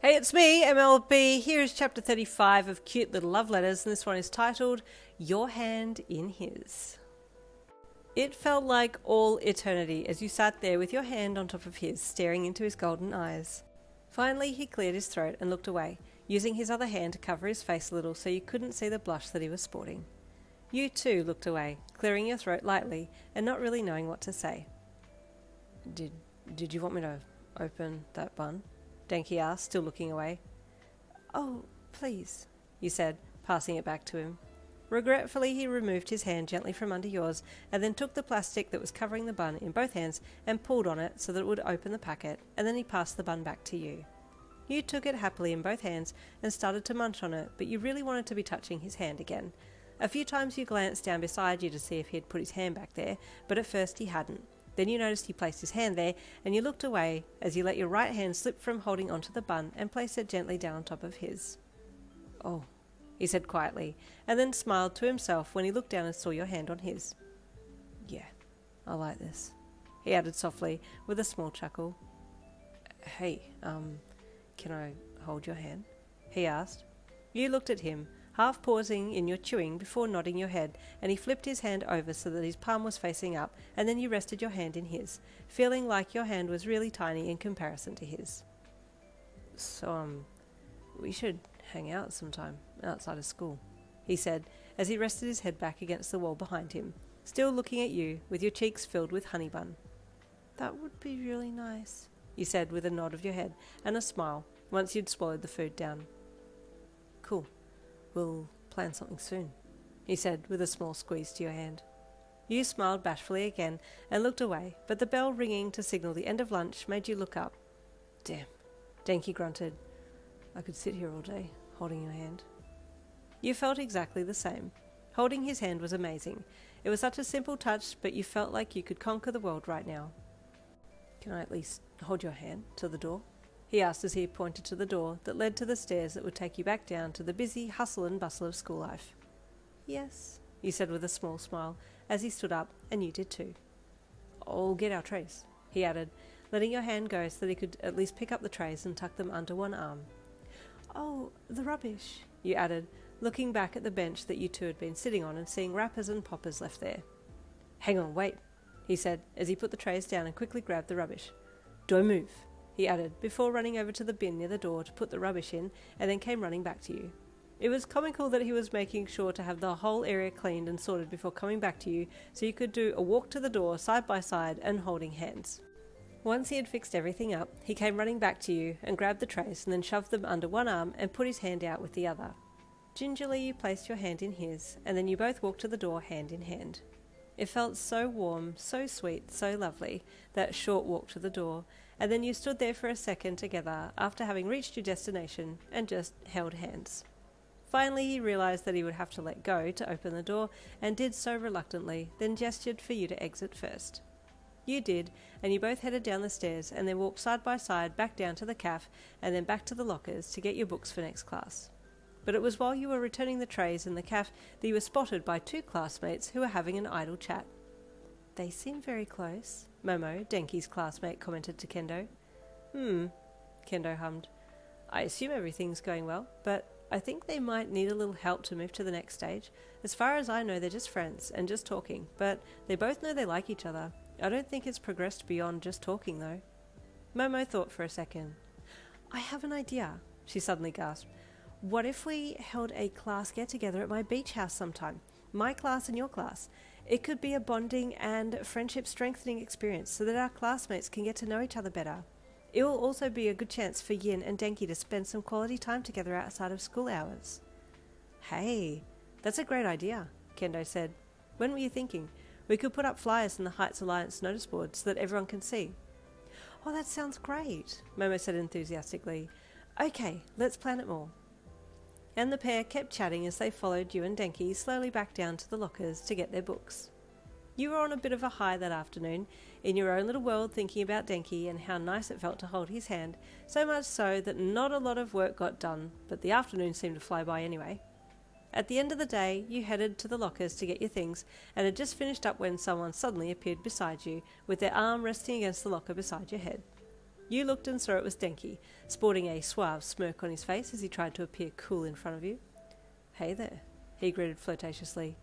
Hey, it's me, MLB. Here is chapter 35 of Cute Little Love Letters, and this one is titled, Your Hand in His. It felt like all eternity as you sat there with your hand on top of his, staring into his golden eyes. Finally, he cleared his throat and looked away, using his other hand to cover his face a little so you couldn't see the blush that he was sporting. You too looked away, clearing your throat lightly and not really knowing what to say. Did you want me to open that bun? Denki asked, still looking away. Oh, please, you said, passing it back to him. Regretfully, he removed his hand gently from under yours and then took the plastic that was covering the bun in both hands and pulled on it so that it would open the packet, and then he passed the bun back to you. You took it happily in both hands and started to munch on it, but you really wanted to be touching his hand again. A few times you glanced down beside you to see if he had put his hand back there, but at first he hadn't. Then you noticed he placed his hand there, and you looked away as you let your right hand slip from holding onto the bun and placed it gently down on top of his. Oh, he said quietly, and then smiled to himself when he looked down and saw your hand on his. Yeah, I like this, he added softly with a small chuckle. Hey, can I hold your hand? He asked. You looked at him, half pausing in your chewing before nodding your head, and he flipped his hand over so that his palm was facing up, and then you rested your hand in his, feeling like your hand was really tiny in comparison to his. So, we should hang out sometime outside of school, he said, as he rested his head back against the wall behind him, still looking at you with your cheeks filled with honey bun. That would be really nice, you said with a nod of your head and a smile once you'd swallowed the food down. Cool. We'll plan something soon, he said with a small squeeze to your hand. You smiled bashfully again and looked away, but the bell ringing to signal the end of lunch made you look up. Damn, Denki grunted. I could sit here all day, holding your hand. You felt exactly the same. Holding his hand was amazing. It was such a simple touch, but you felt like you could conquer the world right now. Can I at least hold your hand to the door? He asked as he pointed to the door that led to the stairs that would take you back down to the busy hustle and bustle of school life. Yes, you said with a small smile as he stood up, and you did too. I'll get our trays, he added, letting your hand go so that he could at least pick up the trays and tuck them under one arm. Oh, the rubbish, you added, looking back at the bench that you two had been sitting on and seeing wrappers and poppers left there. Hang on, wait, he said as he put the trays down and quickly grabbed the rubbish. Don't move, he added, before running over to the bin near the door to put the rubbish in, and then came running back to you. It was comical that he was making sure to have the whole area cleaned and sorted before coming back to you, so you could do a walk to the door side by side and holding hands. Once he had fixed everything up, he came running back to you and grabbed the trays and then shoved them under one arm and put his hand out with the other. Gingerly you placed your hand in his, and then you both walked to the door hand in hand. It felt so warm, so sweet, so lovely, that short walk to the door, and then you stood there for a second together after having reached your destination and just held hands. Finally he realised that he would have to let go to open the door, and did so reluctantly, then gestured for you to exit first. You did, and you both headed down the stairs and then walked side by side back down to the caf and then back to the lockers to get your books for next class. But it was while you were returning the trays in the caf that you were spotted by two classmates who were having an idle chat. They seem very close, Momo, Denki's classmate, commented to Kendo. Kendo hummed. I assume everything's going well, but I think they might need a little help to move to the next stage. As far as I know, they're just friends and just talking, but they both know they like each other. I don't think it's progressed beyond just talking, though. Momo thought for a second. I have an idea, she suddenly gasped. What if we held a class get-together at my beach house sometime? My class and your class. It could be a bonding and friendship-strengthening experience so that our classmates can get to know each other better. It will also be a good chance for Yin and Denki to spend some quality time together outside of school hours. Hey, that's a great idea, Kendo said. When were you thinking? We could put up flyers in the Heights Alliance notice board so that everyone can see. Oh, that sounds great, Momo said enthusiastically. Okay, let's plan it more. And the pair kept chatting as they followed you and Denki slowly back down to the lockers to get their books. You were on a bit of a high that afternoon, in your own little world thinking about Denki and how nice it felt to hold his hand, so much so that not a lot of work got done, but the afternoon seemed to fly by anyway. At the end of the day, you headed to the lockers to get your things and had just finished up when someone suddenly appeared beside you, with their arm resting against the locker beside your head. You looked and saw it was Denki, sporting a suave smirk on his face as he tried to appear cool in front of you. "Hey there," he greeted flirtatiously.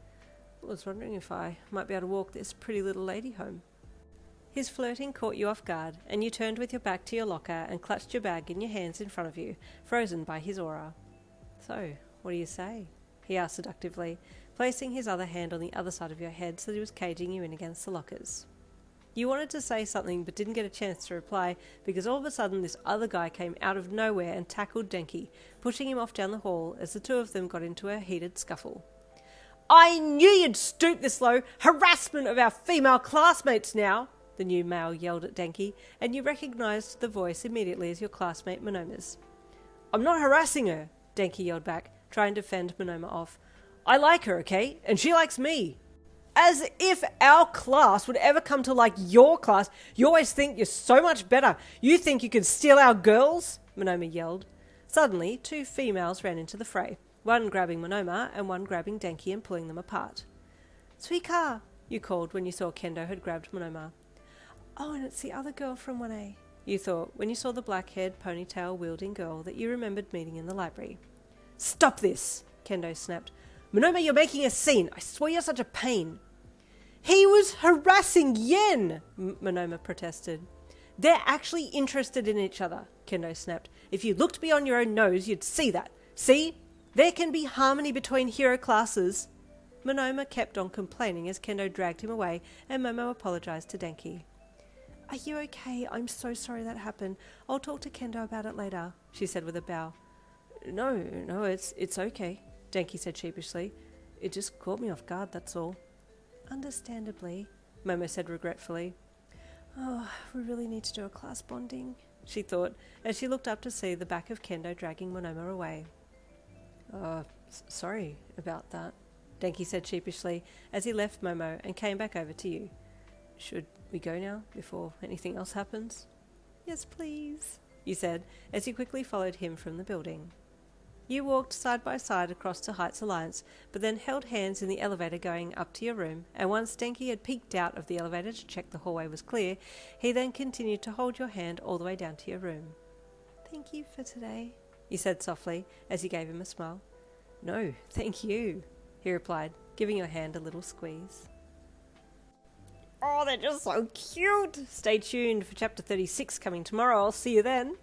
"I was wondering if I might be able to walk this pretty little lady home." His flirting caught you off guard, and you turned with your back to your locker and clutched your bag in your hands in front of you, frozen by his aura. "So, what do you say?" he asked seductively, placing his other hand on the other side of your head so that he was caging you in against the lockers. You wanted to say something but didn't get a chance to reply because all of a sudden this other guy came out of nowhere and tackled Denki, pushing him off down the hall as the two of them got into a heated scuffle. "I knew you'd stoop this low! Harassment of our female classmates now!" the new male yelled at Denki, and you recognised the voice immediately as your classmate Monoma's. "I'm not harassing her," Denki yelled back, trying to fend Monoma off. "I like her, okay? And she likes me." "As if our class would ever come to like your class. You always think you're so much better. You think you can steal our girls?" Monoma yelled. Suddenly, two females ran into the fray, one grabbing Monoma and one grabbing Denki and pulling them apart. "Suika!" you called when you saw Kendo had grabbed Monoma. "Oh, and it's the other girl from 1A, you thought when you saw the black-haired, ponytail-wielding girl that you remembered meeting in the library. "Stop this!" Kendo snapped. "Monoma, you're making a scene. I swear you're such a pain." "He was harassing Yen!" Monoma protested. "They're actually interested in each other," Kendo snapped. "If you looked beyond your own nose, you'd see that. See? There can be harmony between hero classes." Monoma kept on complaining as Kendo dragged him away and Momo apologised to Denki. "Are you okay? I'm so sorry that happened. I'll talk to Kendo about it later," she said with a bow. No, it's okay," Denki said sheepishly. "It just caught me off guard, that's all." "Understandably," Momo said regretfully. "Oh, we really need to do a class bonding," she thought, as she looked up to see the back of Kendo dragging Monoma away. Sorry about that," Denki said sheepishly as he left Momo and came back over to you. "Should we go now, before anything else happens?" "Yes, please," you said, as you quickly followed him from the building. You walked side by side across to Heights Alliance, but then held hands in the elevator going up to your room, and once Denki had peeked out of the elevator to check the hallway was clear, he then continued to hold your hand all the way down to your room. "Thank you for today," you said softly, as you gave him a smile. "No, thank you," he replied, giving your hand a little squeeze. Oh, they're just so cute! Stay tuned for chapter 36 coming tomorrow. I'll see you then.